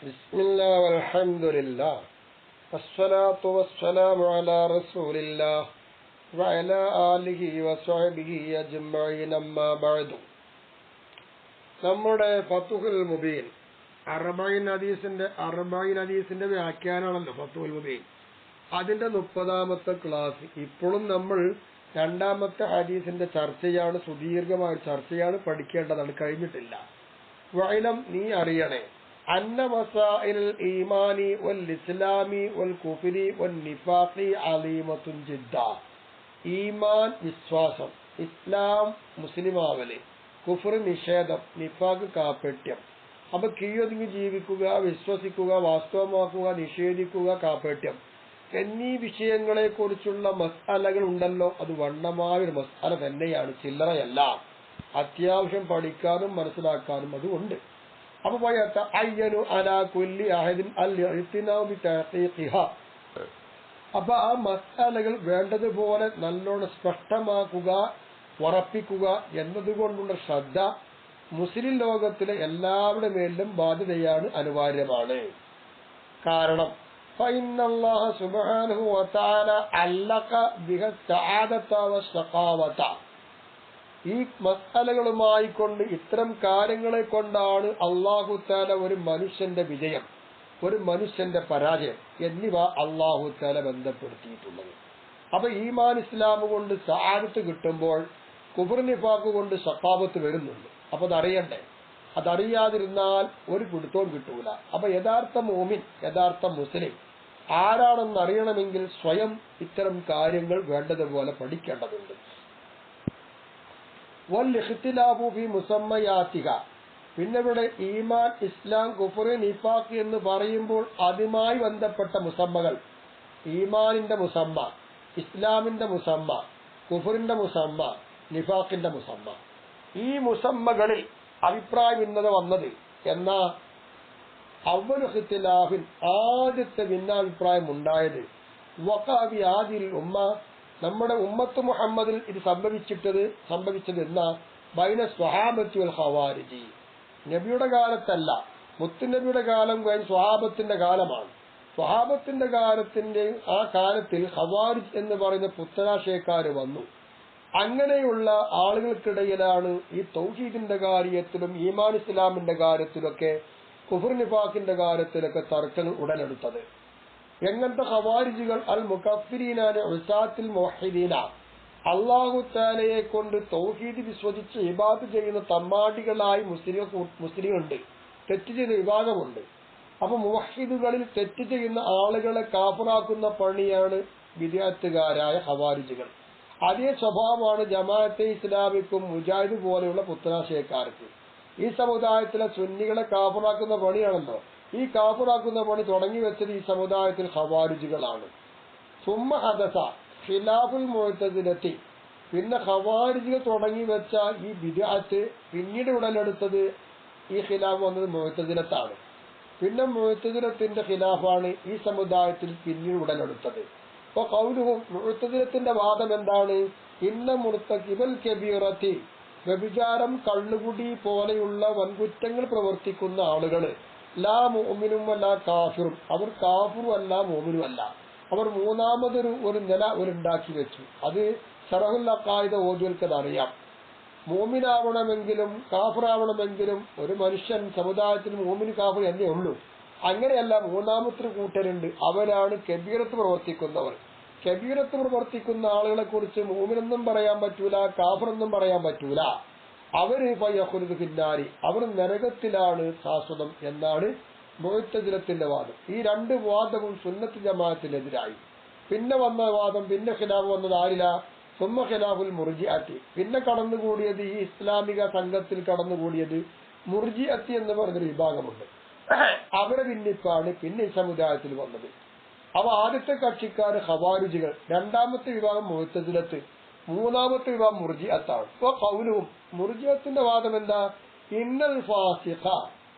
ബിസ്മില്ലാ വൽഹംദുലില്ലാ വസ്സലാത്തു വസ്സലാമു അലാ റസൂലില്ലാ വഅലാ ആലിഹി വസ്വഹ്ബിഹി അജ്മഈൻ അമ്മാ ബഅദു. നമ്മുടെ ഫത്ഹുൽ മുബീൻ അർബഈൻ ഹദീസിന്റെ വ്യാഖ്യാനമാണല്ലോ ഫത്ഹുൽ മുബീൻ. അതിന്റെ 30ാമത്തെ ക്ലാസ്. ഇപ്പോഴും നമ്മൾ രണ്ടാമത്തെ ഹദീസിന്റെ ചർച്ചയാണ്, സുദീർഘമായ ചർച്ചയാണ്, പഠിക്കേണ്ടതാണ്, കഴിഞ്ഞിട്ടില്ല. വഇലം, നീ അറിയണേ, അന്ന മസാഇൽ ഈമാനി വൽ ഇസ്ലാമി വൽ കുഫ്രി വൽ നിഫാഖി അലീമത്തുൻ ജിദ്ദ. ഈമാൻ വിശ്വാസം, ഇസ്ലാം മുസ്ലിമാവല്, കുഫ്ർ നിഷേധം, നിഫാഖ് കാപ്പട്യം. അപ്പൊ കീഴൊതുങ്ങി ജീവിക്കുക, വിശ്വസിക്കുക, വാസ്തവമാക്കുക, നിഷേധിക്കുക, കാപ്പട്യം എന്നീ വിഷയങ്ങളെ കുറിച്ചുള്ള മസ്അലകൾ ഉണ്ടല്ലോ, അത് വണ്ണമായ ഒരു മസ്അല തന്നെയാണ്, ചില്ലറയല്ല. അത്യാവശ്യം പഠിക്കാനും മനസ്സിലാക്കാനും അതുകൊണ്ട്. അപ്പൊ അപ്പൊ ആ മസ്അലകൾ വേണ്ടതുപോലെ നല്ലോണം സ്പഷ്ടമാക്കുക, ഉറപ്പിക്കുക എന്നതുകൊണ്ടുള്ള ശ്രദ്ധ മുസ്ലിം ലോകത്തിലെ എല്ലാവരുടെ മേലും ബാധ്യതയാണ്, അനിവാര്യമാണ്. കാരണം ഫഇന്നല്ലാഹ സുബ്ഹാനഹു വതആല അല്ലഖ ബിഹ സഅദത വശഖാവത. ഈ മസ്അലകളുമായി കൊണ്ട്, ഇത്തരം കാര്യങ്ങളെ കൊണ്ടാണ് അല്ലാഹു തആല ഒരു മനുഷ്യന്റെ വിജയം, ഒരു മനുഷ്യന്റെ പരാജയം എന്നിവ അല്ലാഹു തആല ബന്ധപ്പെടുത്തിയിട്ടുള്ളത്. അപ്പൊ ഈമാൻ ഇസ്ലാം കൊണ്ട് സഅദത്ത് കിട്ടുമ്പോൾ കുഫ്ർ നിഫാഖ് കൊണ്ട് ശഖാവത്ത് വരുന്നുണ്ട്. അപ്പൊ അതറിയണ്ടേ. അതറിയാതിരുന്നാൽ ഒരു പിടുത്തവും കിട്ടൂല. അപ്പൊ യഥാർത്ഥ മുഅ്മിൻ, യഥാർത്ഥ മുസ്ലിം ആരാണെന്ന് അറിയണമെങ്കിൽ സ്വയം ഇത്തരം കാര്യങ്ങൾ വേണ്ടതുപോലെ പഠിക്കേണ്ടതുണ്ട്. വൽ ഇഖ്തിലാഫു ഫി മുസമ്മയാതിഹ. പിന്നെ ഇവിടെ ഈമാൻ, ഇസ്ലാം, കുഫ്ർ, നിഫാഖ് എന്ന് പറയുമ്പോൾ അതുമായി ബന്ധപ്പെട്ട മുസമ്മകൾ, ഈമാനിന്റെ മുസമ്മ, ഇസ്ലാമിന്റെ മുസമ്മ, കുഫറിന്റെ മുസമ്മ, നിഫാഖിന്റെ മുസമ്മ, ഈ മുസമ്മകളിൽ അഭിപ്രായ ഭിന്നത വന്നത് എന്നാ അവ്വലു ഇഖ്തിലാഫിൻ, ആദ്യത്തെ ഭിന്നാഭിപ്രായം ഉണ്ടായത് വഖഅബി ആദിൽ ഉമ്മ, നമ്മുടെ ഉമ്മത്ത് മുഹമ്മദിൽ ഇത് സംഭവിച്ചത് എന്നാ ബൈന സ്വഹാബത്തി വൽ ഖവാരിജി. നബിയുടെ കാലത്തല്ല, മുത്തുനബിയുടെ കാലം കഴിഞ്ഞ് സ്വഹാബത്തിന്റെ കാലമാണ്. സ്വഹാബത്തിന്റെ ആ കാലത്തിൽ ഖവാരിജ് എന്ന് പറയുന്ന പുത്തനാശയക്കാര് വന്നു. അങ്ങനെയുള്ള ആളുകൾക്കിടയിലാണ് ഈ തൗഹീദിന്റെ കാര്യത്തിലും ഈമാൻ ഇസ്ലാമിന്റെ കാര്യത്തിലൊക്കെ കുഫ്ർ നിഫാഖിന്റെ കാര്യത്തിലൊക്കെ തർക്കങ്ങൾ ഉടലെടുത്തത്. എങ്ങനത്തെ ഖവാരിജികൾ? അൽ മുകഫിരീനാന ഉസാത്തിൽ മുവഹിദീന, അല്ലാഹു തആലയെ കൊണ്ട് തൗഹീദ് വിശ്വസിച്ച് ഇബാദത്ത് ചെയ്യുന്ന തമ്മാടികളായി മുസ്ലിമുണ്ട്, തെറ്റ് ചെയ്യുന്ന വിഭാഗമുണ്ട്. അപ്പൊ മുവഹിദുകളിൽ തെറ്റ് ചെയ്യുന്ന ആളുകളെ കാഫിറാക്കുന്ന പണിയാണ് ബിദ്അത്തുകാരായ ഖവാരിജികൾ. അതേ സ്വഭാവമാണ് ജമാഅത്തെ ഇസ്ലാമിക്കും മുജാഹിദ് പോലെയുള്ള പുത്തനാശയക്കാർക്ക്. ഈ സമുദായത്തിലെ സുന്നികളെ കാഫിറാക്കുന്ന പണിയാണല്ലോ. ഈ കാഫിറാക്കുന്ന പണി തുടങ്ങി വെച്ചത് ഈ സമുദായത്തിൽ ഖവാരിജികളാണ്. സുമ്മ ഹദസ ഖിലാഫുൽ മുഅ്തസിലത്തി. പിന്നെ ഖവാരിജികൾ തുടങ്ങി വെച്ച ഈ ബിദ്അത്ത് പിന്നീട് ഉടലെടുത്തത്, ഈ ഖിലാഫ് വന്നത് മുഅ്തസിലത്താണ്. പിന്നെ മുഅ്തസിലത്തിന്റെ ഖിലാഫാണ് ഈ സമുദായത്തിൽ പിന്നീട് ഉടലെടുത്തത്. അപ്പൊ ഖൗലുഹും, മുഅ്തസിലത്തിന്റെ വാദം എന്താണ്? ഇന്ന മുർതകിബൽ കബീറത്തി, വ്യഭിചാരം, കള്ളുകുടി പോലെയുള്ള വൻകുറ്റങ്ങൾ പ്രവർത്തിക്കുന്ന ആളുകള്, ലാ മുഅ്മിനും വലാ കാഫിറും, അവർ കാഫിറും അല്ല മുഅ്മിനും അല്ല. അവർ മൂന്നാമതൊരു നില ഉണ്ടാക്കി വെച്ചു. അത് ശറഹുൽ അഖായിദ ഓതുകൾക്കത് അറിയാം. മുഅ്മിനാവണമെങ്കിലും കാഫിറാവണമെങ്കിലും ഒരു മനുഷ്യൻ സമുദായത്തിൽ മുഅ്മിൻ കാഫിർ എന്നേ ഉള്ളൂ. അങ്ങനെയല്ല, മൂന്നാമത്തെ കൂട്ടരുണ്ട്, അവരാണ് കബീറത്ത് പ്രവർത്തിക്കുന്നവർ. കബീറത്ത് പ്രവർത്തിക്കുന്ന ആളുകളെ കുറിച്ച് മുഅ്മിനെന്നും പറയാൻ പറ്റൂല, കാഫിറെന്നും പറയാൻ പറ്റൂല. അവര് ഫയഖുലുദു ഫിന്നാരി, അവർ നരകത്തിലാണ് ശാശ്വതം എന്നാണ് മുഅ്തസിലത്തിന്റെ വാദം. ഈ രണ്ട് വാദവും സുന്നത്ത് ജമാഅത്തിനെതിരായി. പിന്നെ വന്ന വാദം, പിന്നെ ഖിലാഫ് വന്നത് ആരില? സുമ്മ ഖിലാഫുൽ മുർജിഅത്തി. പിന്നെ കടന്നുകൂടിയത്, ഈ ഇസ്ലാമിക സംഘത്തിൽ കടന്നുകൂടിയത് മുർജിഅത്തി എന്ന് പറഞ്ഞൊരു വിഭാഗമുണ്ട്. അവരെ ഭിന്നിപ്പാണ് പിന്നെ ഈ സമുദായത്തിൽ വന്നത്. അവ ആദ്യത്തെ കക്ഷിക്കാര് ഖവാരിജികൾ, രണ്ടാമത്തെ വിഭാഗം മുഅ്തസിലത്ത്, മൂന്നാമത്തെ വിഭാഗം മുർജിഅത്താണ്. ഇപ്പൊ ഖൗലുഹും, മുർജിഅത്തിന്റെ വാദം എന്താ? ഇന്നൽ ഫാസിഖ,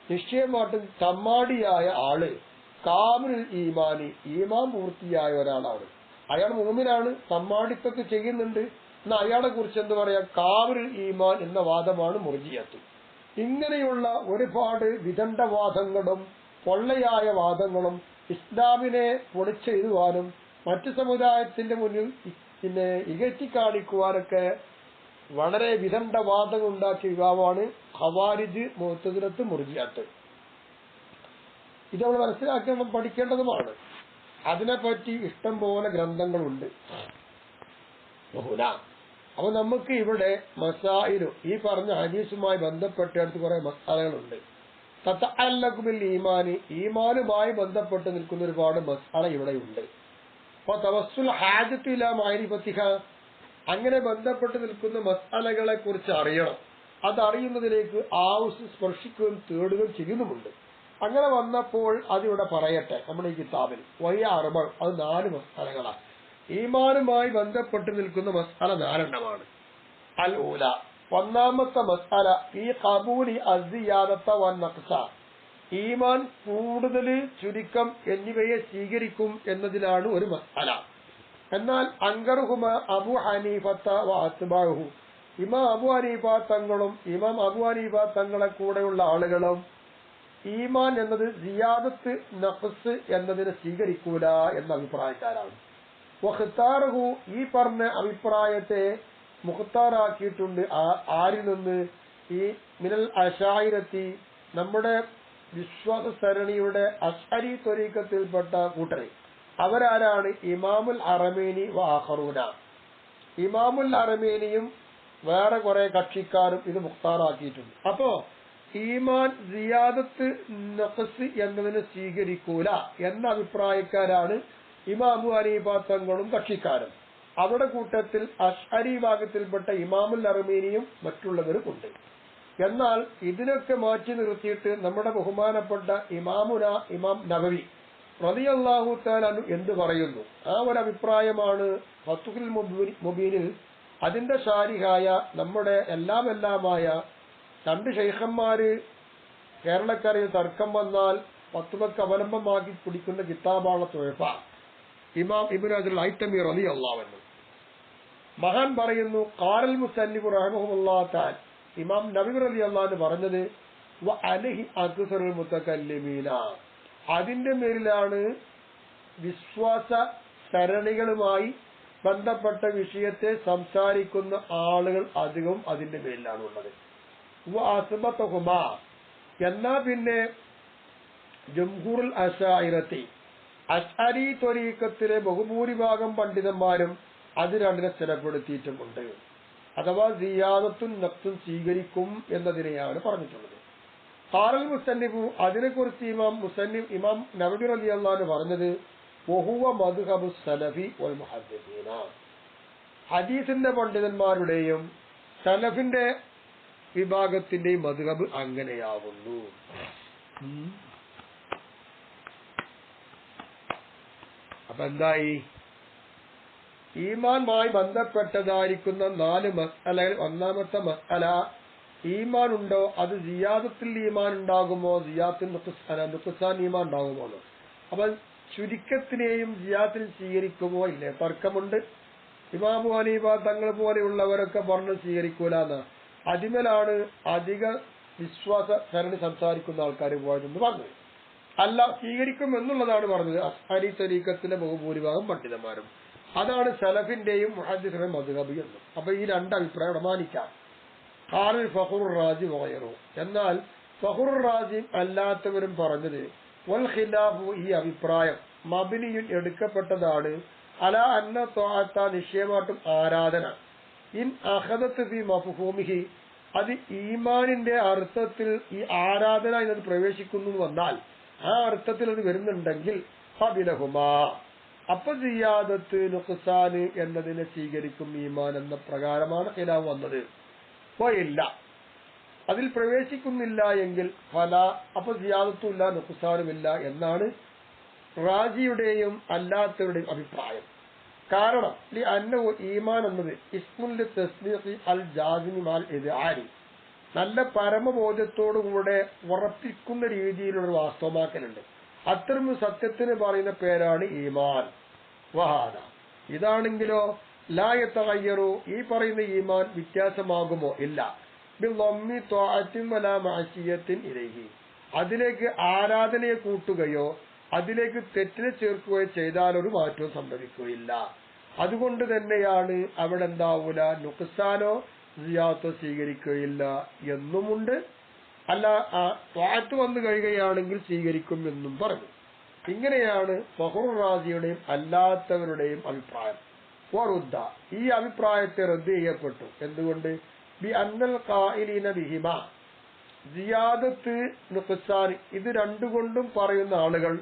നിശ്ചയമായിട്ടും തമ്മാടിയായ ആള്, കാമിലുൽ ഈമാനി, ഈമാൻ പൂർത്തിയായ ഒരാളാണ്. അയാൾ മുഅ്മിനാണ്, തമ്മാടിത്തൊക്കെ ചെയ്യുന്നുണ്ട്, എന്നാൽ അയാളെ കുറിച്ച് എന്ത് പറയാ? കാമിലുൽ ഈമാൻ എന്ന വാദമാണ് മുർജിഅത്ത്. ഇങ്ങനെയുള്ള ഒരുപാട് വിദണ്ഡവാദങ്ങളും പൊള്ളയായ വാദങ്ങളും ഇസ്ലാമിനെ പൊളിച്ചെഴുതുവാനും മറ്റു സമുദായത്തിന്റെ മുന്നിൽ ഇകറ്റിക്കാണിക്കുവാനൊക്കെ വളരെ വിദണ്ഡ വാദങ്ങൾ ഉണ്ടാക്കിയ വിഭാഗമാണ് ഖവാരിജ്, മുഅ്തസിലത്ത്, മുർജിഅത്ത്. ഇത് നമ്മൾ മനസ്സിലാക്കി നമ്മൾ പഠിക്കേണ്ടതുമാണ്. അതിനെപ്പറ്റി ഇഷ്ടം പോലെ ഗ്രന്ഥങ്ങളുണ്ട്. അപ്പൊ നമുക്ക് ഇവിടെ മസായിലും ഈ പറഞ്ഞ ഹദീസുമായി ബന്ധപ്പെട്ടെടുത്ത് കുറെ മസാലകളുണ്ട്. തതഅല്ലഖു ബിൽ ഈമാനി, ഈമാനുമായി ബന്ധപ്പെട്ട് നിൽക്കുന്ന ഒരുപാട് മസാല ഇവിടെയുണ്ട്. അപ്പൊ തവസ്സുൽ ഹാജത്തു ഇലാ മഅരിഫത്തിഹ, അങ്ങനെ ബന്ധപ്പെട്ട് നിൽക്കുന്ന മസാലകളെ കുറിച്ച് അറിയണം. അതറിയുന്നതിലേക്ക് ആവശ്യം സ്പർശിക്കുകയും തേടുകയും ചെയ്യുന്നുമുണ്ട്. അങ്ങനെ വന്നപ്പോൾ അതിവിടെ പറയട്ടെ. നമ്മുടെ ഈ കിതാബിൽ വയ്യ അറുബ, അത് 4 മസാലകളാണ്. ഈമാനുമായി ബന്ധപ്പെട്ട് നിൽക്കുന്ന മസാല 4 അൽ ഊല, ഒന്നാമത്തെ മസാല ഈ ഖബൂലി അസ്സിയാദത വൻ നഖ്സ, ഈമാൻ കൂടുതൽ, ചുരുക്കം എന്നിവയെ സ്വീകരിക്കും എന്നതിലാണ് ഒരു മസാല. എന്നാൽ അൻകറുഹുമ അബു ഹനീഫത്ത വ അത്ബാഹു, ഇമാം അബു ഹനീഫ തങ്ങളും ഇമാം അബു ഹനീഫ തങ്ങളെ കൂടെയുള്ള ആളുകളും ഈമാൻ എന്നത് സിയാദത്ത് നഖ്സ് എന്നതിനെ സ്വീകരിക്കൂല എന്ന അഭിപ്രായക്കാരാണ്. വഖ്താറഹു, ഈ പറഞ്ഞ അഭിപ്രായത്തെ മുഖ്താറാക്കിയിട്ടുണ്ട്. ആരിൽ നിന്ന്? ഈ മിനൽ അശായിരത്തി, നമ്മുടെ വിശ്വാസ സരണിയുടെ അശ്അരി ത്വരീഖത്തിൽപ്പെട്ട കൂട്ടരെ. അവരാരാണ്? ഇമാമുൽ അറമേനി വ ആഖറൂന, ഇമാമുൽ അറമേനിയും വേറെ കുറെ കക്ഷിക്കാരും ഇത് മുഖ്താറാക്കിയിട്ടുണ്ട്. അപ്പോ ഈമാൻ സിയാദത്ത് നഖ്സ് എന്നതിനെ സ്വീകരിക്കൂല എന്ന അഭിപ്രായക്കാരാണ് ഇമാം അബൂ ഹനീഫ തങ്ങളും കക്ഷിക്കാരും. അവരുടെ കൂട്ടത്തിൽ അശ്അരി വിഭാഗത്തിൽപ്പെട്ട ഇമാമുൽ അർമീനിയും മറ്റുള്ളവരും ഉണ്ട്. എന്നാൽ ഇതിനൊക്കെ മാറ്റി നിർത്തിയിട്ട് നമ്മുടെ ബഹുമാനപ്പെട്ട ഇമാമുന ഇമാം നബവി റളിയല്ലാഹു തആല അൻഹു എന്ത് പറയുന്നു? ആ ഒരു അഭിപ്രായമാണ് ഫത്ഹുൽ മുബീനിൽ അതിന്റെ ശാരിഹായ നമ്മുടെ എല്ലാമായ 2 ശൈഖന്മാര് കേരളക്കരയിൽ തർക്കം വന്നാൽ ഫത്വക്ക് അവലംബമാക്കി പിടിക്കുന്ന കിതാബാണ് തുഹഫ. ഇമാം ഇബ്നു അബ്ദുൽ ഹൈതമി റളിയല്ലാഹു അൻഹു മഹാൻ പറയുന്നു, ഖാലൽ മുസന്നിഫ് റഹിമഹുല്ലാഹു തആല, ഇമാം നബവി റളിയല്ലാഹു അൻഹു പറഞ്ഞത് വ അലൈഹി അക്സറുൽ മുതകല്ലിമീന, അതിന്റെ മേലിലാണ് വിശ്വാസ സരണികളുമായി ബന്ധപ്പെട്ട വിഷയത്തെ സംസാരിക്കുന്ന ആളുകൾ അധികവും അതിന്റെ മേലിലാണ് ഉള്ളത്. വഅസ്ബതഹുമാ, എന്നാ പിന്നെ ജംഹൂറുൽ അശായിറത്തി, അശ്അരി ത്വരീഖത്തിലെ ബഹുഭൂരിഭാഗം പണ്ഡിതന്മാരും അത് രണ്ടിനെ സ്ഥിരപ്പെടുത്തിയിട്ടുമുണ്ട്. അഥവാ സിയാദത്തുൻ നഖ്സുൻ സ്വീകരിക്കും എന്നതിനെയാണ് പറഞ്ഞിട്ടുള്ളത്. ഖാലൽ മുസന്നിഫു, അതിനെക്കുറിച്ച് ഇമാം നബവി റളിയല്ലാഹു അൻഹു പറഞ്ഞത് വഹുവ മദ്ഹബു സലഫി വൽ മുഹദ്ദിസീന, ഹദീസിന്റെ പണ്ഡിതന്മാരുടെയും സലഫിന്റെ വിഭാഗത്തിന്റെയും മദ്ഹബ് അങ്ങനെയാവുന്നു. അപ്പൊ എന്തായി? ഈമാനുമായി ബന്ധപ്പെട്ടതായിരിക്കുന്ന 4 മസ്അലകൾ. ഒന്നാമത്തെ മസ്അല, ഈമാൻ ഉണ്ടോ? അത് സിയാദത്തുൽ ഈമാൻ ഉണ്ടാകുമോ, സിയാദത്തുൽ നുഖ്സാൻ ഈമാൻ ഉണ്ടാകുമോ? അപ്പൊ ചുരുക്കത്തിനെയും സിയാദത്തിൽ സ്വീകരിക്കുമോ ഇല്ലേ? തർക്കമുണ്ട്. ഇമാം അബൂ ഹനീഫ തങ്ങൾ പോലെയുള്ളവരൊക്കെ പറഞ്ഞു സ്വീകരിക്കൂലെന്ന്. അതിമേലാണ് അധിക വിശ്വാസ സരണി സംസാരിക്കുന്ന ആൾക്കാർ പോയതെന്ന് പറഞ്ഞത്. അല്ല, സ്വീകരിക്കും എന്നുള്ളതാണ് പറഞ്ഞത് അശ്അരി ത്വരീഖത്തിലെ ബഹുഭൂരിഭാഗം പണ്ഡിതന്മാരും. അതാണ് സലഫിന്റെയും മുഹദ്ദിസിന്റെയും മദ്ഹബ് എന്നും. അപ്പൊ ഈ 2 അഭിപ്രായം പ്രമാണിക്കാം. ഖാലൽ ഫഖ്റുർ റാസി വഗൈറു, എന്നാൽ ഫഖ്റുർ റാസി അല്ലാത്തവരും പറഞ്ഞത് വൽ ഖിലാഫു, ഈ അഭിപ്രായം മബ്നിയുൻ എടുക്കപ്പെട്ടതാണ് അല അന്ന ത്വാഅത്ത, നിശ്ചയമായിട്ടും ആരാധന, ഇൻ അഖദത്ത് ഫി മഫ്ഹൂമിഹി, അത് ഈമാനിന്റെ അർത്ഥത്തിൽ ഈ ആരാധന എന്നത് പ്രവേശിക്കുന്നു വന്നാൽ, ആ അർത്ഥത്തിൽ അത് വരുന്നുണ്ടെങ്കിൽ ഫബിലഹുമാ, അപ്പൊ സിയാദത്ത് നുഖ്സാന് എന്നതിനെ സ്വീകരിക്കും ഈമാൻ എന്ന പ്രകാരമാണ് ഖിലാഫ് വന്നത്. ഇല്ല, അതിൽ പ്രവേശിക്കുന്നില്ല എങ്കിൽ ഫല, അപ്പൊ സിയാദത്തും ഇല്ല നുഖ്സാനുമില്ല എന്നാണ് റാജിയുടെയും അല്ലാത്തവരുടെയും അഭിപ്രായം. കാരണം അന്നഹു ഈമാൻ എന്നത് ഇസ്മുൽ തസ്ദീഖി അൽ ജാസിമി മാൽ ഇദ്ആരി, നല്ല പരമബോധത്തോടുകൂടെ ഉറപ്പിക്കുന്ന രീതിയിലുള്ള വാസ്തവമാക്കലുണ്ട്. അത്തരം സത്യത്തിന് പറയുന്ന പേരാണ് ഈമാൻ. വഹാദ, ഇതാണെങ്കിലോ ലാ യതഗയ്യറു, ഈ പറയുന്ന ഈമാൻ വ്യത്യാസമാകുമോ? ഇല്ല. ബിളമ്മി ത്വാഅത്തിൻ വലാ മഅസിയത്തിൻ ഇലൈഹി, അതിലേക്ക് ആരാധനയെ കൂട്ടുകയോ അതിലേക്ക് തെറ്റിനെ ചേർക്കുകയോ ചെയ്താൽ ഒരു മാറ്റവും സംഭവിക്കുകയില്ല. അതുകൊണ്ട് തന്നെയാണ് അവിടെ എന്താവൂല നുക്സാനോ സിയാദത്തോ സ്വീകരിക്കുകയില്ല എന്നുമുണ്ട്. അല്ല ത്വാഅത്ത് വന്നു കഴിയുകയാണെങ്കിൽ സ്വീകരിക്കും എന്നും പറഞ്ഞു. ഇങ്ങനെയാണ് ഫഖ്റുർ റാസിയുടെയും അല്ലാത്തവരുടെയും അഭിപ്രായം. വറുദ്ദ, ഈ അഭിപ്രായത്തെ റദ്ദ് ചെയ്യപ്പെട്ടു. എന്തുകൊണ്ട്? ബി അന്നൽ ഖായിലീന ബിഹിമ, സിയാദത്ത് നുഖ്സാൻ ഇത് രണ്ടുകൊണ്ടും പറയുന്ന ആളുകൾ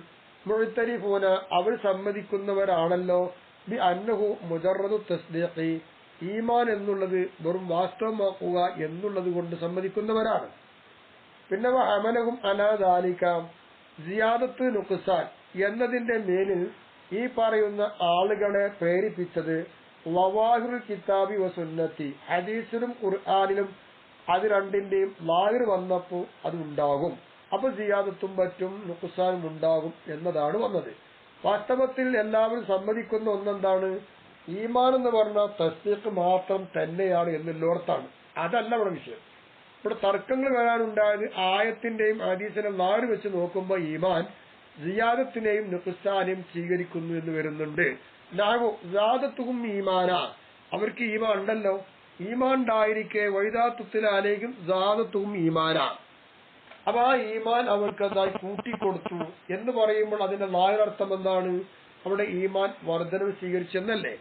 മുഅ്തരിഫൂന, അവർ സമ്മതിക്കുന്നവരാണല്ലോ. ബി അന്നഹു മുജറദു തസ്ദീഖി, ഈമാൻ എന്നുള്ളത് വെറും വാസ്തവമാക്കുക എന്നുള്ളത് കൊണ്ട് സമ്മതിക്കുന്നവരാണ്. പിന്നെ അമലഹും അലാ ദാലിക, സിയാദത്ത് നുഖ്സാൻ എന്നതിന്റെ മേലിൽ ഈ പറയുന്ന ആളുകളെ പ്രേരിപ്പിച്ചത് ലവാഹിറുൽ കിതാബി വ സുന്നത്തി, ഹദീസിലും ഖുർആനിലും അത് രണ്ടിന്റെയും ലാഹിർ വന്നപ്പോൾ അത് ഉണ്ടാകും. അപ്പൊ സിയാദത്തും പറ്റും നുഖ്സാനും ഉണ്ടാകും എന്നതാണ് വന്നത്. വാസ്തവത്തിൽ എല്ലാവരും സമ്മതിക്കുന്ന ഒന്നെന്താണ്? ഈമാൻ എന്ന് പറഞ്ഞാൽ തസ്ദീഖ് മാത്രം തന്നെയാണ് എന്നുള്ളോർത്താണ്. അതല്ല ഇവിടെ വിഷയം. ഇവിടെ തർക്കങ്ങൾ വരാനുണ്ടായത് ആയത്തിന്റെയും ഹദീസിനെയും ലാഹിർ വെച്ച് നോക്കുമ്പോൾ ഈമാൻ സിയാദത്തിനെയും നുഖ്സാനെയും സ്വീകരിക്കുന്നു എന്ന് വരുന്നുണ്ട്. സിയാദത്തും ഈമാന, അവർക്ക് ഈമാൻ ഉണ്ടല്ലോ. ഈമാൻ ഉണ്ടായിരിക്കെ വൈദാത്തുത്തിലാലേക്കും സിയാദത്തും ഈമാന. അപ്പൊ ആ ഈമാൻ അവർക്ക് അതായി കൂട്ടിക്കൊടുത്തു എന്ന് പറയുമ്പോൾ അതിന്റെ ലാഹിറർത്ഥം എന്താണ്? അവിടെ ഈമാൻ വർധനവ് സ്വീകരിച്ചെന്നല്ലേ.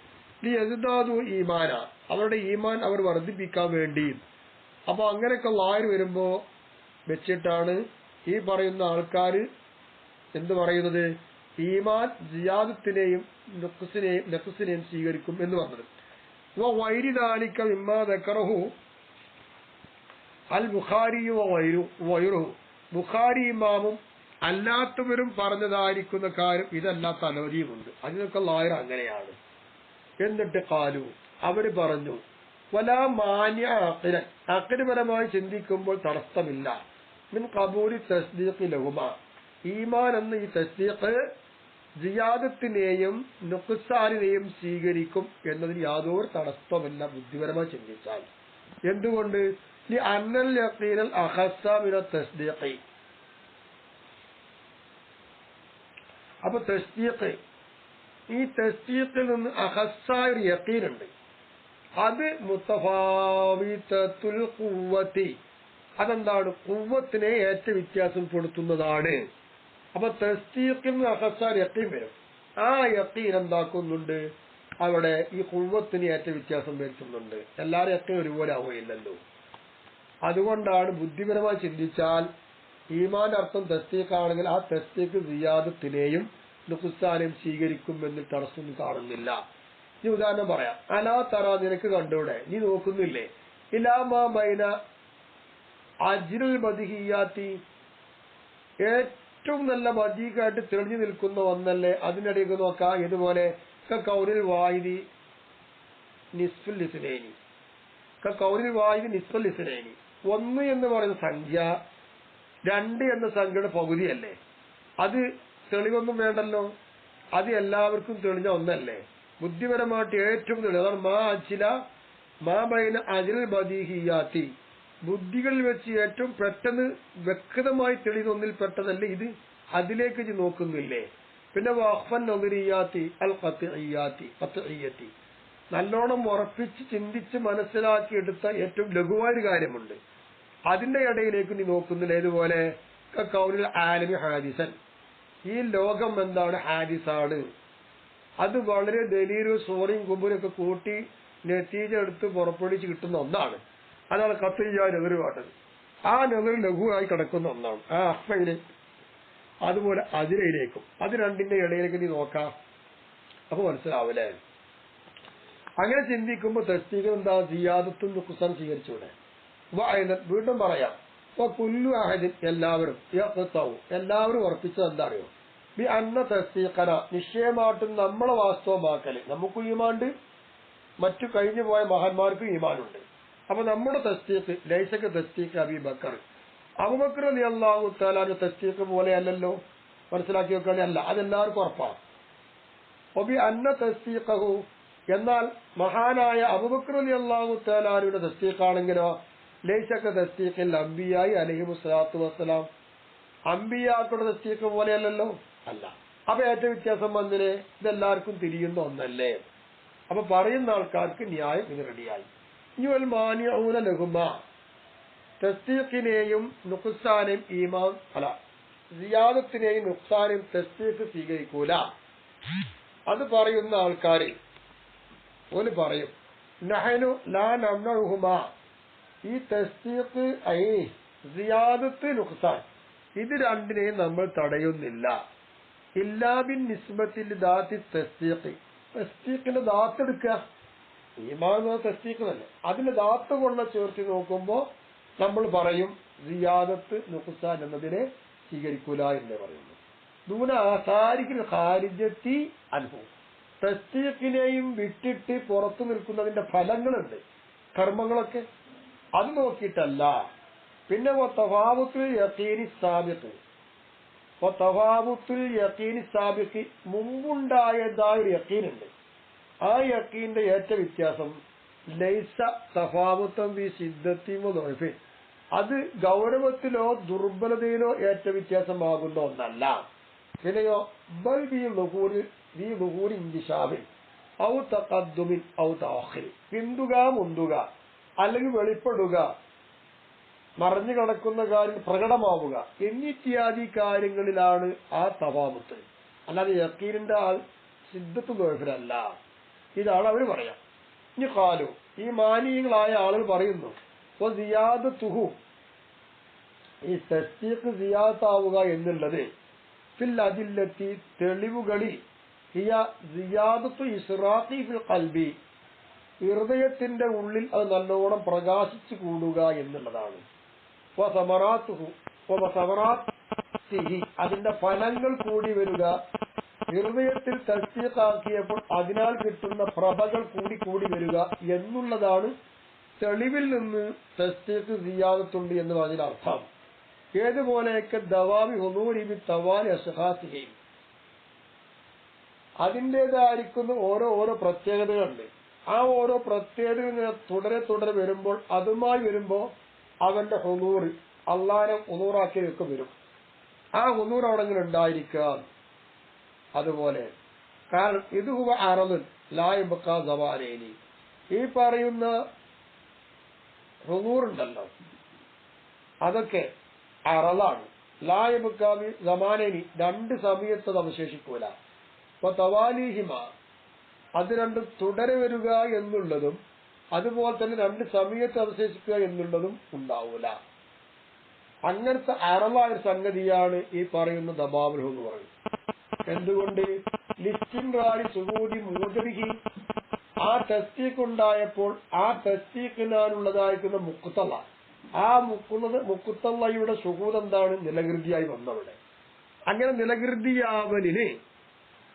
യസ്ദാദു ഈമാന, അവരുടെ ഈമാൻ അവർ വർദ്ധിപ്പിക്കാൻ വേണ്ടി. അപ്പൊ അങ്ങനെയൊക്കെ ലാഹിർ വരുമ്പോ വെച്ചിട്ടാണ് ഈ പറയുന്ന ആൾക്കാർ എന്ത് പറയുന്നത്? ഈമാൻ സിയാദത്തിനെയും നഖ്സിനെയും സ്വീകരിക്കും എന്ന് പറഞ്ഞത്. വൈരിദാലിക മിമ്മാ ദക്കറഹു അൽ ബുഖാരിയു വൈറുഹു, ബുഖാരി ഇമാമും അല്ലാത്തവരും പറഞ്ഞതായിരിക്കുന്ന കാര്യം ഇതല്ലാത്ത അനവധിയുമുണ്ട്. അതിനൊക്കെ ലാഹിർ അങ്ങനെയാണ്. എന്നിട്ട് ഖാലു, അവര് പറഞ്ഞു, വലാ മാനിഅ അഖ്ലൻ, അഖ്ലപരമായി ചിന്തിക്കുമ്പോൾ തടസ്സമില്ല. മിൻ ഖബൂലി തസ്ദീഖി ലഹുമാ, ഈമാൻ എന്ന ഈ തസ്ദീഖ് സിയാദത്തിനെയും നുഖ്സാനിനെയും സ്വീകരിക്കും എന്നതിന് യാതൊരു തടസ്സമില്ല ബുദ്ധിപരമായി ചിന്തിച്ചാൽ. എന്തുകൊണ്ട്? അന്നൽ യഖീനൽ അഖസ്സ മിന തസ്ദീഖി, അപ്പൊ തസ്ദീഖ്, ഈ തസ്ദീഖിൽ നിന്ന് അഖസ്സായ ഒരു യഖീനുണ്ട്. അത് മുത്തഫാവിതത്തുൽ ഖുവ്വതി, അതെന്താണ്? ഖുവ്വത്തിനെ ഏറ്റ വ്യത്യാസപ്പെടുത്തുന്നതാണ്. അപ്പൊ തസ്ദീഖിൽ നിന്ന് അഖസ്സായ യഖീൻ വരും. ആ യഖീൻ എന്താക്കുന്നുണ്ട്? അവിടെ ഈ ഖുവ്വത്തിന് ഏറ്റ വ്യത്യാസം വരുത്തുന്നുണ്ട്. എല്ലാവരും യഖീൻ ഒരുപോലെ ആവുകയില്ലല്ലോ. അതുകൊണ്ടാണ് ബുദ്ധിപരമായി ചിന്തിച്ചാൽ ഈമാന്റെ അർത്ഥം തസ്ദീഖാണെങ്കിൽ ആ തസ്ദീഖ് സിയാദത്തിനെയും നുഖ്സാനെയും സ്വീകരിക്കുമെന്നിൽ തടസ്സമൊന്നും കാണുന്നില്ല. ഈ ഉദാഹരണം പറയാം. അലാ തറ, നിനക്ക് കണ്ടൂടെ, നീ നോക്കുന്നില്ലേ? ഇലാമാ ബൈന അജ്റുൽ ബദിഹിയാത്തി, ഏറ്റവും നല്ല ബദീഖായിട്ട് തെളിഞ്ഞു നിൽക്കുന്ന ഒന്നല്ലേ, അതിനിടയ്ക്ക് നോക്കാം. ഇതുപോലെ കൗരിൽ വാഹിദി നിസ്ഫുൽ ഇസ്നൈനി, കൗരിൽ വാഹിദി നിസ്ഫുൽ ഇസ്നൈനി, 1 എന്ന് പറയുന്ന സംഖ്യ 2 എന്ന സംഖ്യയുടെ പകുതിയല്ലേ. അത് തെളിവൊന്നും വേണ്ടല്ലോ, അത് എല്ലാവർക്കും തെളിഞ്ഞ ഒന്നല്ലേ. ബുദ്ധിപരമായിട്ട് ഏറ്റവും തെളിവ് അതാണ് മാ ബൈന അജ്റുൽ ബദീഹിയാത്തി, ബുദ്ധികളിൽ വെച്ച് ഏറ്റവും പെട്ടെന്ന് വ്യക്തമായി തെളിയുന്ന ഒന്നിൽ പെട്ടതല്ലേ ഇത്. അതിലേക്ക് നോക്കുന്നില്ലേ? പിന്നെ വഖഫൻ നദരിയാത്തി അൽ ഖത്ഇയ്യത്തി, നല്ലോണം ഉറപ്പിച്ച് ചിന്തിച്ച് മനസ്സിലാക്കിയെടുത്ത ഏറ്റവും ലഘുവായൊരു കാര്യമുണ്ട്, അതിന്റെ ഇടയിലേക്ക് നീ നോക്കുന്നില്ല. ഇതുപോലെ കൗലിൽ ആലമി ഹാദിസൻ, ഈ ലോകം എന്താണ്? ഹാദിസാണ്. അത് വളരെ ദലീലും സൂറയും കുമ്പുരൊക്കെ കൂട്ടി നെത്തീജ എടുത്ത് പുറപ്പെടുവിച്ച് കിട്ടുന്ന ഒന്നാണ്. അതാണ് ഖത്ഇയ്യ നെതിർ പാട്ടത്. ആ നെതിർ ലഘുവായി കിടക്കുന്ന ഒന്നാണ്. ആ അഹ്മയിലെ അതുപോലെ അതിരയിലേക്കും, അത് രണ്ടിന്റെ ഇടയിലേക്ക് നീ നോക്കാം. അപ്പൊ മനസ്സിലാവൂലേ? അങ്ങനെ ചിന്തിക്കുമ്പോ തസ്ദീഖ് എന്താ? സിയാദത്തും നുഖ്സാൻ സ്വീകരിച്ചൂടെ? വീണ്ടും പറയാം. കുല്ലു അഹദിൻ, എല്ലാവരും, എല്ലാവരും ഉറപ്പിച്ചത് എന്താ അറിയോ? ബി അന്ന തസ്ദീഖന, നിശ്ചയമായിട്ടും നമ്മളെ വാസ്തവമാക്കല്. നമുക്കും ഈമാനുണ്ട്, മറ്റു കഴിഞ്ഞു പോയ മഹാന്മാർക്കും ഈമാനുണ്ട്. അപ്പൊ നമ്മുടെ തസ്ദീഖ് ലൈസക തസ്ദീഖ് അബൂബക്കർ, അബൂബക്കർ റളിയല്ലാഹു തആല തസ്ദീഖ് പോലെ അല്ലല്ലോ. മനസ്സിലാക്കി വെക്കാണെ അല്ല, അതെല്ലാവർക്കും ഉറപ്പാണ്. ഒബി അന്ന തസ്ദീഖഹു, എന്നാൽ മഹാനായ അബൂബക്കർ റളിയല്ലാഹു തആലയുടെ തസ്ദീഖാണെങ്കിലോ ലൈസക തസ്ദീഖിൽ അംബിയായി അലൈഹിമുസ്സലാത്തു വസ്സലാം, അമ്പിയാക്കളുടെ തസ്ദീഖ് പോലെയല്ലല്ലോ, അല്ല. അപ്പൊ ഏറ്റവും വ്യത്യാസം വന്നില്ലേ, ഇതെല്ലാവർക്കും തിരിയുന്ന ഒന്നല്ലേ. അപ്പൊ പറയുന്ന ആൾക്കാർക്ക് ന്യായം ഇത് റെഡിയായി. ഇവൽ മാനിഊന ലഹുമ, തസ്ദീഖിനെയും നുഖ്സാനെയും ഈമാൻ അല്ല സിയാദത്തിനെയും നുഖ്സാനെയും തസ്ദീഖ് സ്വീകരിക്കൂല. അത് പറയുന്ന ആൾക്കാര് ഓല് പറയും നഹനു ലാ നംനഉഹുമ, ഈ തസ്ദീഖ് സിയാദത്ത് നുഖ്സാൻ ഇത് രണ്ടിനെയും നമ്മൾ തടയുന്നില്ല. ഇല്ലാ ബിൻ നിസ്ബത്തിൽ ദാത്തി തസ്ദീഖ്, തസ്ദീഖിന്റെ ദാത്ത് എടുക്കുക, ഈമാൻ തസ്ദീഖ് തന്നെ, അതിന്റെ ദാത്ത് കൊണ്ട് ചേർത്ത് നോക്കുമ്പോ നമ്മൾ പറയും സിയാദത്ത് നുഖ്സാൻ എന്നതിനെ സ്വീകരിക്കൂല എന്ന് പറയുന്നു. ദൂന ആസാരിക്കിൽ ഖാരിജത്തി അൻഹു, തസ്ദീഖിനെയും വിട്ടിട്ട് പുറത്തു നിൽക്കുന്നതിന്റെ ഫലങ്ങളുണ്ട്, കർമ്മങ്ങളൊക്കെ, അത് നോക്കിയിട്ടല്ല. പിന്നെ തഫാവുത്തുൽ യഖീനി സാബിഖ്, തഫാവുത്തുൽ യഖീനി സാബിഖ് മുമ്പുണ്ടായതായ ഒരു യഖീനുണ്ട്. ആ യഖീന്റെ ഏറ്റ വ്യത്യാസം ലൈസ തഫാവുത്തം ബി സിദ്ദത്തി വദഅഫി, അത് ഗൗരവത്തിലോ ദുർബലതയിലോ ഏറ്റ വ്യത്യാസമാകുന്ന ഒന്നല്ല. പിന്നെയോ ബൽ ബി ളുഹൂരി ഇൻതിശാബിൻ ഔ തഖദ്ദുമിൻ ഔ തഅഖിർ, പിന്തുക മുന്തുക അല്ലെങ്കിൽ വെളിപ്പെടുക, മറഞ്ഞു കിടക്കുന്ന കാര്യം പ്രകടമാവുക എന്നിത്യാദി കാര്യങ്ങളിലാണ് ആ തഫാവുത്ത്. അല്ലാതെ യഖീനിന്റെ ആൾ സിദ്ദത്ത് ദുഅഫിലല്ല. ഇതാണ് അവർ പറയാം. ഇനി ഖാലു, ഈ മാനിയങ്ങളായ ആളുകൾ പറയുന്നു സിയാദത്തുഹു, ഈ തസ്ദീഖ് സിയാദത്താവുക എന്നുള്ളത് ഫിൽ അദില്ലത്തി തെളിവുകളിൽ ഹിയ സിയാദത്തു ഇസ്റാഖി ഫിൽ ഖൽബി, ഹൃദയത്തിന്റെ ഉള്ളിൽ അത് നല്ലോണം പ്രകാശിച്ചു കൂടുക എന്നുള്ളതാണ്. അതിന്റെ ഫലങ്ങൾ കൂടി വരിക, ഹൃദയത്തിൽ തസ്ദീഖാക്കിയപ്പോൾ അതിനാൽ കിട്ടുന്ന പ്രഭകൾ കൂടി കൂടി വരിക എന്നുള്ളതാണ് തെളിവിൽ നിന്ന് തസ്ദീഖ് സിയാദത്തുണ്ട് എന്ന് പറഞ്ഞതിന്റെ അർത്ഥം. ഏതുപോലെയൊക്കെ ദവാമി ഹുദൂരി തവാലി അസ്ഹാസിഹി, അതിൻ്റെതായിരിക്കുന്ന ഓരോ പ്രത്യേകതകളുണ്ട്. ആ ഓരോ പ്രത്യേകതകൾ തുടരെ തുടരെ വരുമ്പോൾ അതുമായി വരുമ്പോ അവന്റെ ഹുദൂർ അള്ളാനെ ഹുദൂറാക്കിയൊക്കെ വരും. ആ ഹുദൂർ അവിടെ ഉണ്ടായിരിക്കുക. അതുപോലെ കാരണം ഇത് ഹുവ അറദുൻ ലാ യബ്ഖാ സവാലൈനി, ഈ പറയുന്ന ഹുദൂറുണ്ടല്ലോ അതൊക്കെ അറളാണ്. ലാ യബ്ഖാ സമാനൈനി, രണ്ട് സമയത്ത് അത് അവശേഷിക്കൂല. അപ്പൊ തവാലീഹിമ, അത് രണ്ടും തുടരെ വരിക എന്നുള്ളതും അതുപോലെ തന്നെ രണ്ട് സമയത്ത് അവശേഷിക്കുക എന്നുള്ളതും ഉണ്ടാവൂല. അങ്ങനത്തെ അറളായ സംഗതിയാണ് ഈ പറയുന്ന ദബാബുൽ എന്ന് പറയുന്നത്. എന്തുകൊണ്ട് ലിസ്റ്റിൻറാരി സുഹൂദി മൂദരിഹി, ആ തസ്ദീഖ് ഉണ്ടായപ്പോൾ ആ തസ്ദീഖിനാലുള്ളതായിരിക്കുന്ന മുഖ്തള, ആ മുഖ്തളയുടെ സുഹൂദ് എന്താണ്, നിലകൃതിയായി വന്നവിടെ. അങ്ങനെ നിലകൃതിയാവലിന്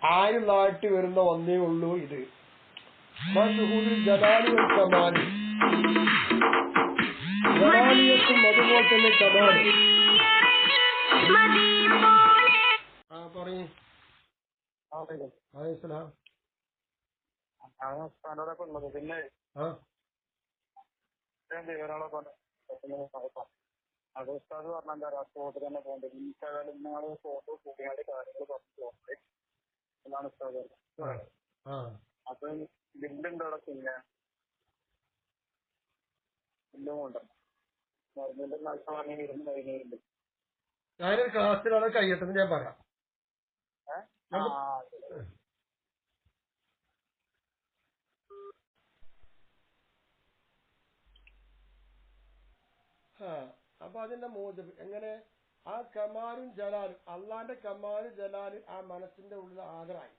ആരുള്ളായിട്ട് വരുന്ന ഒന്നേ ഉള്ളൂ ഇത് ജലാലിയും കമാലും, ജലാലിയത്തും അതുപോലെ തന്നെ കമാലും. പിന്നെ അത് ഉസ്താദ് പറഞ്ഞ എന്താ പറയാ, സ്പോട്ട് തന്നെ പോകേണ്ടത്. ഇൻസ്റ്റാഗ്രാമിൽ നിങ്ങള് ഫോട്ടോ കൂട്ടിയാണ്ട് കാര്യങ്ങൾ പറഞ്ഞു പോകുന്നത് എന്നാണ് ഉസ്താദ് പറഞ്ഞത്. അപ്പൊ ബില്ലുണ്ട് അവിടെ, പിന്നെ ബില്ലും കൊണ്ട് മരുന്നിന്റെ നഷ്ടം വാങ്ങി ഇരുന്ന് കഴിഞ്ഞിട്ടുണ്ട്. ഞാനൊരു ക്ലാസ്സിലാണ് കഴിയട്ടെന്ന് ഞാൻ പറയാം. അപ്പൊ അതിന്റെ മോചനം എങ്ങനെ, ആ കമാലും ജലാലും, അള്ളാന്റെ കമാലും ജലാലും ആ മനസ്സിന്റെ ഉള്ളിൽ ആദരായി,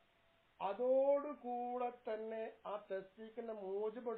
അതോടുകൂടെ തന്നെ ആ തസ്ദീഖിന്റെ മോചിബ്